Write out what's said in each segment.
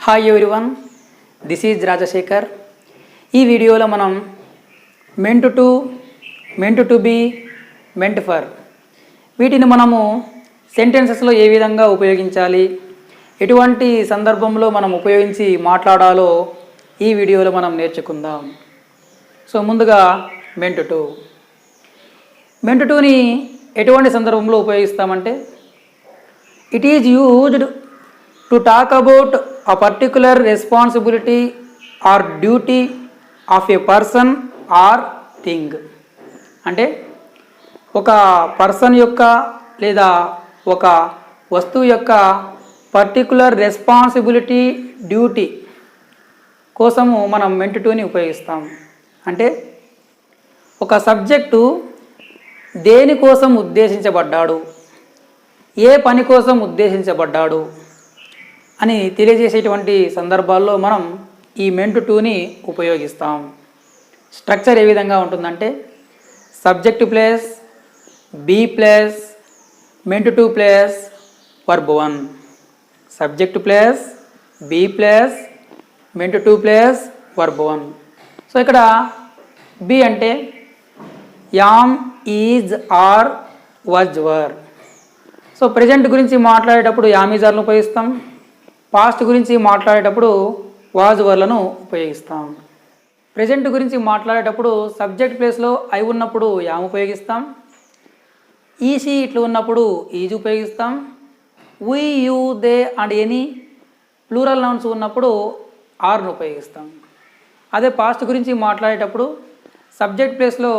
Hi everyone, this is Rajasekhar. ఈ వీడియోలో మనం meant to, meant to be, meant for వీటిని మనము సెంటెన్సెస్లో ఏ విధంగా ఉపయోగించాలి, ఎటువంటి సందర్భంలో మనం ఉపయోగించి మాట్లాడాలో ఈ వీడియోలో మనం నేర్చుకుందాం. సో ముందుగా మెంట్ టు. మెంట్ టుని ఎటువంటి సందర్భంలో ఉపయోగిస్తామంటే, it is used to talk about a particular responsibility or duty of a person or thing. అంటే ఒక పర్సన్ యొక్క లేదా ఒక వస్తువు యొక్క పర్టికులర్ రెస్పాన్సిబిలిటీ, డ్యూటీ కోసము మనం మెంట్ టుని ఉపయోగిస్తాం. అంటే ఒక సబ్జెక్టు దేనికోసం ఉద్దేశించబడ్డాడు, ఏ పని కోసం ఉద్దేశించబడ్డాడు అని తెలియజేసేటువంటి సందర్భాల్లో మనం ఈ మెంట్ టుని ఉపయోగిస్తాం. స్ట్రక్చర్ ఏ విధంగా ఉంటుందంటే, subject plus be plus meant to plus verb 1, subject plus be plus meant to plus verb 1. So ఇక్కడ బీ అంటే am, is, are, was, were. So present గురించి మాట్లాడేటప్పుడు యామ్, ఈజ్, ఆర్ను ఉపయోగిస్తాం. పాస్ట్ గురించి మాట్లాడేటప్పుడు వాజ్, వర్లను ఉపయోగిస్తాం. ప్రజెంట్ గురించి మాట్లాడేటప్పుడు సబ్జెక్ట్ ప్లేస్లో ఐ ఉన్నప్పుడు యామ్ ఉపయోగిస్తాం. ఈసీ ఇట్లు ఉన్నప్పుడు ఈజ్ ఉపయోగిస్తాం. We, you, they and any plural nouns ఉన్నప్పుడు ఆర్ను ఉపయోగిస్తాం. అదే పాస్ట్ గురించి మాట్లాడేటప్పుడు సబ్జెక్ట్ ప్లేస్లో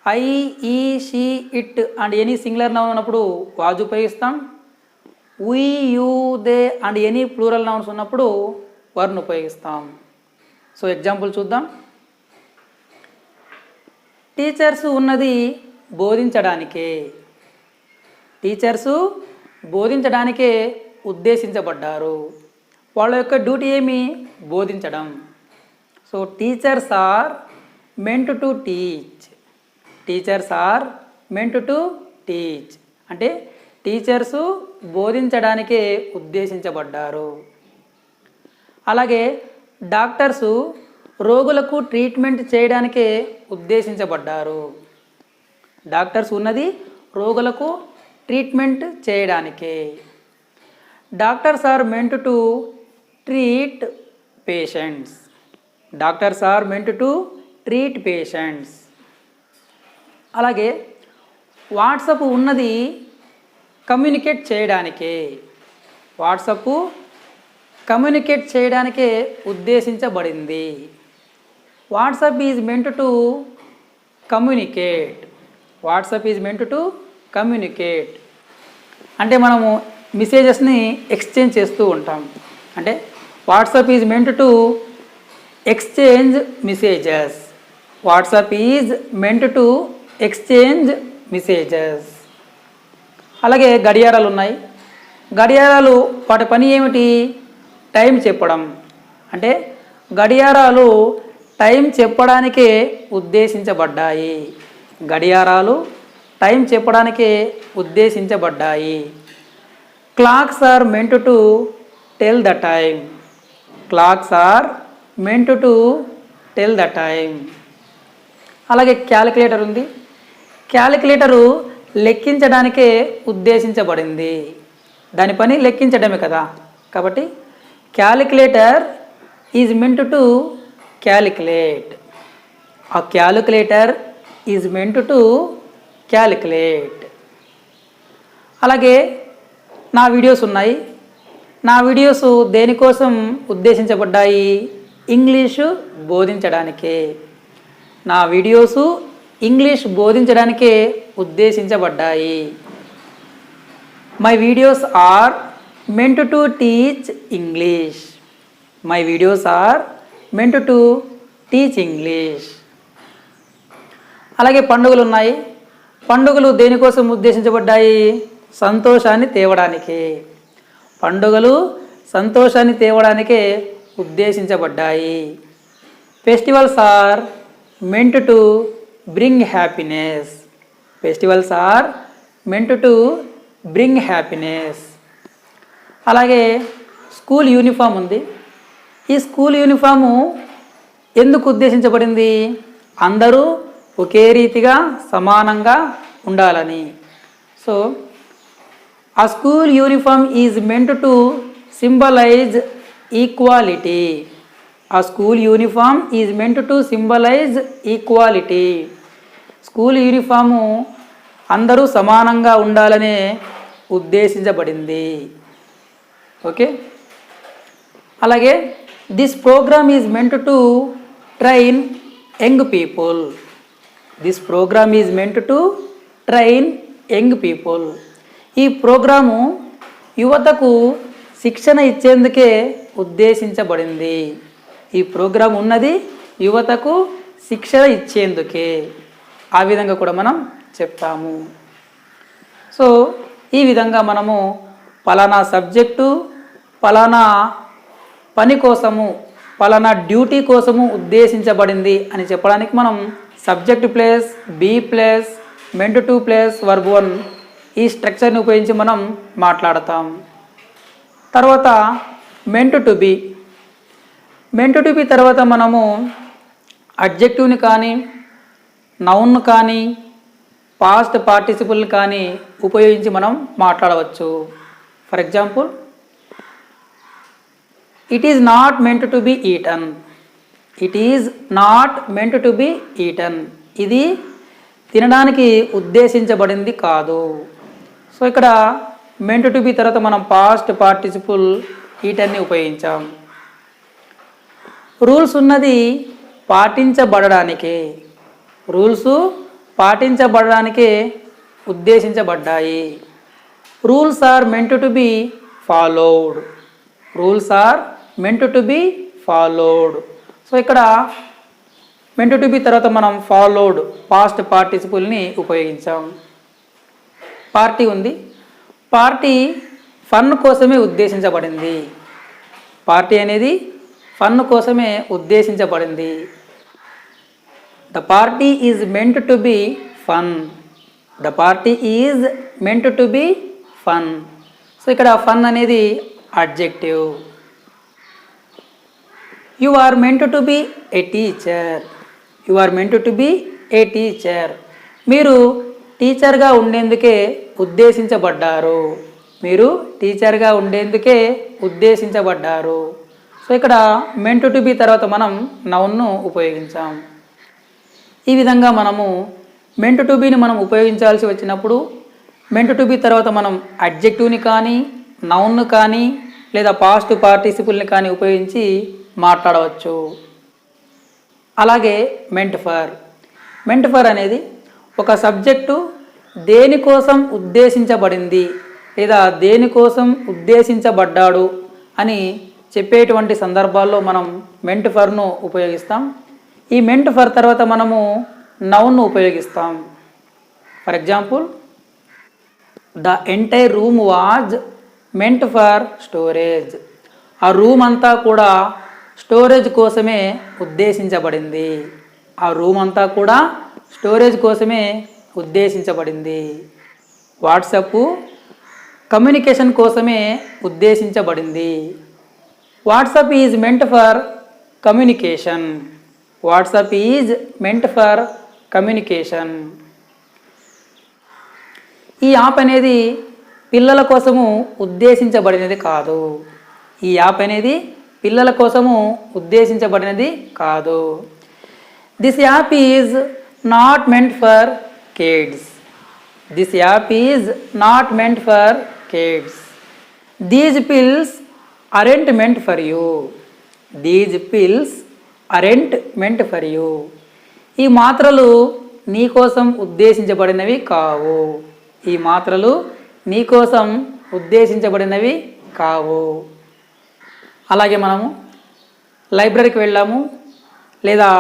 I, he, she, it and any singular noun ఉన్నప్పుడు వాజ్ ఉపయోగిస్తాం. We, you, they and any plural nouns ఉన్నప్పుడు వర్ను ఉపయోగిస్తాం. సో ఎగ్జాంపుల్ చూద్దాం. టీచర్స్ ఉన్నది బోధించడానికే. టీచర్సు బోధించడానికే ఉద్దేశించబడ్డారు. వాళ్ళ యొక్క డ్యూటీ ఏమి? బోధించడం. So teachers are meant to teach. Teachers are meant to teach అంటే టీచర్సు బోధించడానికే ఉద్దేశించబడ్డారు. అలాగే డాక్టర్సు రోగులకు ట్రీట్మెంట్ చేయడానికే ఉద్దేశించబడ్డారు. డాక్టర్స్ ఉన్నది రోగులకు ట్రీట్మెంట్ చేయడానికే. Doctors are meant to treat patients. Doctors are meant to treat patients. అలాగే వాట్సాప్ ఉన్నది కమ్యూనికేట్ చేయడానికే. వాట్సాప్ కమ్యూనికేట్ చేయడానికే ఉద్దేశించబడింది. WhatsApp is meant to communicate. WhatsApp is meant to communicate అంటే మనము మెసేజెస్ని ఎక్స్చేంజ్ చేస్తూ ఉంటాం. అంటే WhatsApp is meant to exchange messages. WhatsApp is meant to exchange messages. అలాగే గడియారాలు ఉన్నాయి. గడియారాలు వాటి పని ఏమిటి? టైం చెప్పడం. అంటే గడియారాలు టైం చెప్పడానికే ఉద్దేశించబడ్డాయి. గడియారాలు టైం చెప్పడానికే ఉద్దేశించబడ్డాయి. Clocks are meant to tell the time. Clocks are meant to tell the time. అలాగే క్యాలిక్యులేటర్ ఉంది. క్యాలిక్యులేటరు లెక్కించడానికే ఉద్దేశించబడింది. దాని పని లెక్కించడమే కదా. కాబట్టి calculator is meant to calculate. ఆ calculator is meant to calculate. అలాగే నా వీడియోస్ ఉన్నాయి. నా వీడియోస్ దేనికోసం ఉద్దేశించబడ్డాయి? ఇంగ్లీషు బోధించడానికే. నా వీడియోసు ఇంగ్లీష్ బోధించడానికే ఉద్దేశించబడ్డాయి. My videos are meant to teach English. My videos are meant to teach English. అలాగే పండుగలు ఉన్నాయి. పండుగలు దేనికోసం ఉద్దేశించబడ్డాయి? సంతోషాన్ని తేవడానికే. పండుగలు సంతోషాన్ని తేవడానికే ఉద్దేశించబడ్డాయి. Festivals are meant to bring happiness. Festivals are meant to bring happiness. అలాగే స్కూల్ యూనిఫామ్ ఉంది. ఈ స్కూల్ యూనిఫాము ఎందుకు ఉద్దేశించబడింది? అందరూ ఒకే రీతిగా సమానంగా ఉండాలని. So a school uniform is meant to symbolize equality. A school uniform is meant to symbolize equality. School uniform అందరూ సమానంగా ఉండాలనే ఉద్దేశించబడింది. ఓకే. అలాగే this program is meant to train young people. This program is meant to train young people. ఈ program యువతకు శిక్షణ ఇచ్చేందుకే ఉద్దేశించబడింది. ఈ ప్రోగ్రాం ఉన్నది యువతకు శిక్షణ ఇచ్చేందుకే. ఆ విధంగా కూడా మనం చెప్తాము. సో ఈ విధంగా మనము పలానా సబ్జెక్టు పలానా పని కోసము పలానా డ్యూటీ కోసము ఉద్దేశించబడింది అని చెప్పడానికి మనం subject plus be plus meant to plus verb 1 ఈ స్ట్రక్చర్ని ఉపయోగించి మనం మాట్లాడతాం. తర్వాత meant to be. Meant to be తర్వాత మనము అడ్జెక్టివ్ని కానీ నౌన్ కానీ పాస్ట్ పార్టిసిపుల్ కానీ ఉపయోగించి మనం మాట్లాడవచ్చు. For example, it is not meant to be eaten. It is not meant to be eaten. ఇది తినడానికి ఉద్దేశించబడింది కాదు. సో ఇక్కడ మెంట్ టు బి తర్వాత మనం పాస్ట్ పార్టిసిపుల్ ఈటన్ని ఉపయోగించాం. రూల్స్ ఉన్నది పాటించబడడానికే. రూల్స్ పాటించబడడానికే ఉద్దేశించబడ్డాయి. Rules are meant to be followed. Rules are meant to be followed. So ఇక్కడ మెంట్ టు బి తర్వాత మనం ఫాలోడ్ పాస్ట్ పార్టిసిపుల్ని ఉపయోగించాం. పార్టీ ఉంది. పార్టీ ఫన్ కోసమే ఉద్దేశించబడింది. పార్టీ అనేది ఫన్ కోసమే ఉద్దేశించబడింది. The party is meant to be fun. The party is meant to be fun. So ఇక్కడ ఫన్ అనేది adjective. You are meant to be a teacher. You are meant to be a teacher. మీరు టీచర్గా ఉండేందుకే ఉద్దేశించబడ్డారు. మీరు టీచర్గా ఉండేందుకే ఉద్దేశించబడ్డారు. సో ఇక్కడ మెంట్ టు బి తర్వాత మనం నౌన్ను ఉపయోగించాం. ఈ విధంగా మనము మెంట్ టు బిని మనం ఉపయోగించాల్సి వచ్చినప్పుడు మెంట్ టు బి తర్వాత మనం అడ్జెక్టివ్ని కానీ నౌన్ను కానీ లేదా పాస్ట్ పార్టిసిపుల్ని కానీ ఉపయోగించి మాట్లాడవచ్చు. అలాగే మెంట్ ఫర్. మెంట్ ఫర్ అనేది ఒక సబ్జెక్టు దేనికోసం ఉద్దేశించబడింది లేదా దేనికోసం ఉద్దేశించబడ్డాడు అని చెప్పేటువంటి సందర్భాల్లో మనం మెంట్ ఫర్ను ఉపయోగిస్తాం. ఈ మెంట్ ఫర్ తర్వాత మనము నౌన్ను ఉపయోగిస్తాం. For example, the entire room was meant for storage. ఆ రూమ్ అంతా కూడా స్టోరేజ్ కోసమే ఉద్దేశించబడింది. ఆ రూమ్ అంతా కూడా స్టోరేజ్ కోసమే ఉద్దేశించబడింది. వాట్సాప్ కమ్యూనికేషన్ కోసమే ఉద్దేశించబడింది. WhatsApp is meant for communication. WhatsApp is meant for communication. ఈ యాప్ అనేది పిల్లల కోసము ఉద్దేశించబడినది కాదు. ఈ యాప్ అనేది పిల్లల కోసము ఉద్దేశించబడినది కాదు. This app is not meant for kids. This app is not meant for kids. These pills aren't meant for you. These pills aren't meant for you. ఈ మాత్రలు నీ కోసం ఉద్దేశించబడినవి కావు. ఈ మాత్రలు నీ కోసం ఉద్దేశించబడినవి కావు. అలాగే మనము లైబ్రరీకి వెళ్ళాము లేదా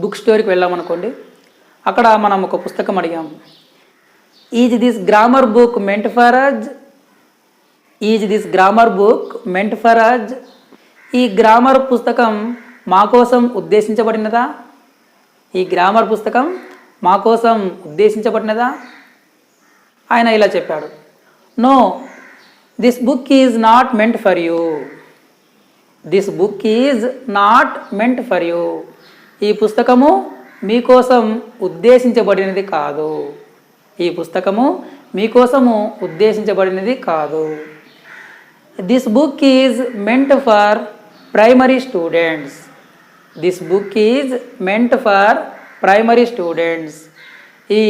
బుక్ స్టోర్కి వెళ్ళాము అనుకోండి. అక్కడ మనం ఒక పుస్తకం అడిగాము. Is this grammar book meant for us? Is this grammar book meant for us? ఈ గ్రామర్ పుస్తకం మా కోసం ఉద్దేశించబడినదా? ఈ గ్రామర్ పుస్తకం మా కోసం ఉద్దేశించబడినదా? ఆయన ఇలా చెప్పాడు, no, this book is not meant for you. This book is not meant for you. ఈ పుస్తకము మీకోసం ఉద్దేశించబడినది కాదు. ఈ పుస్తకము మీకోసము ఉద్దేశించబడినది కాదు. This book is meant for primary students. This book is meant for primary students. ఈ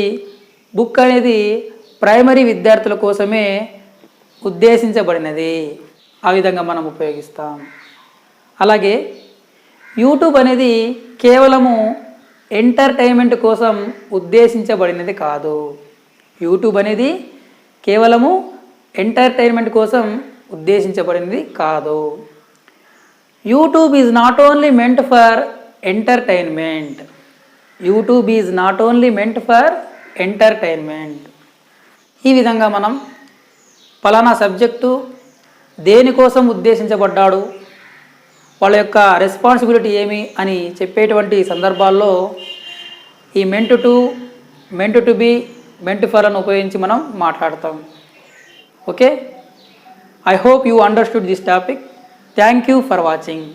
బుక్ అనేది ప్రైమరీ విద్యార్థుల కోసమే ఉద్దేశించబడినది. ఆ విధంగా మనం ఉపయోగిస్తాం. అలాగే యూట్యూబ్ అనేది కేవలము ఎంటర్టైన్మెంట్ కోసం ఉద్దేశించబడినది కాదు. యూట్యూబ్ అనేది కేవలము ఎంటర్టైన్మెంట్ కోసం ఉద్దేశించబడినది కాదు. YouTube is not only meant for entertainment. YouTube is not only meant for entertainment. ఈ విధంగా మనం ఫలానా సబ్జెక్టు దేనికోసం ఉద్దేశించబడ్డాడు, వాళ్ళ యొక్క రెస్పాన్సిబిలిటీ ఏమి అని చెప్పేటువంటి సందర్భాల్లో ఈ meant to, meant to be, meant for అని ఉపయోగించి మనం మాట్లాడతాం. Okay, I hope you understood this topic. Thank you for watching.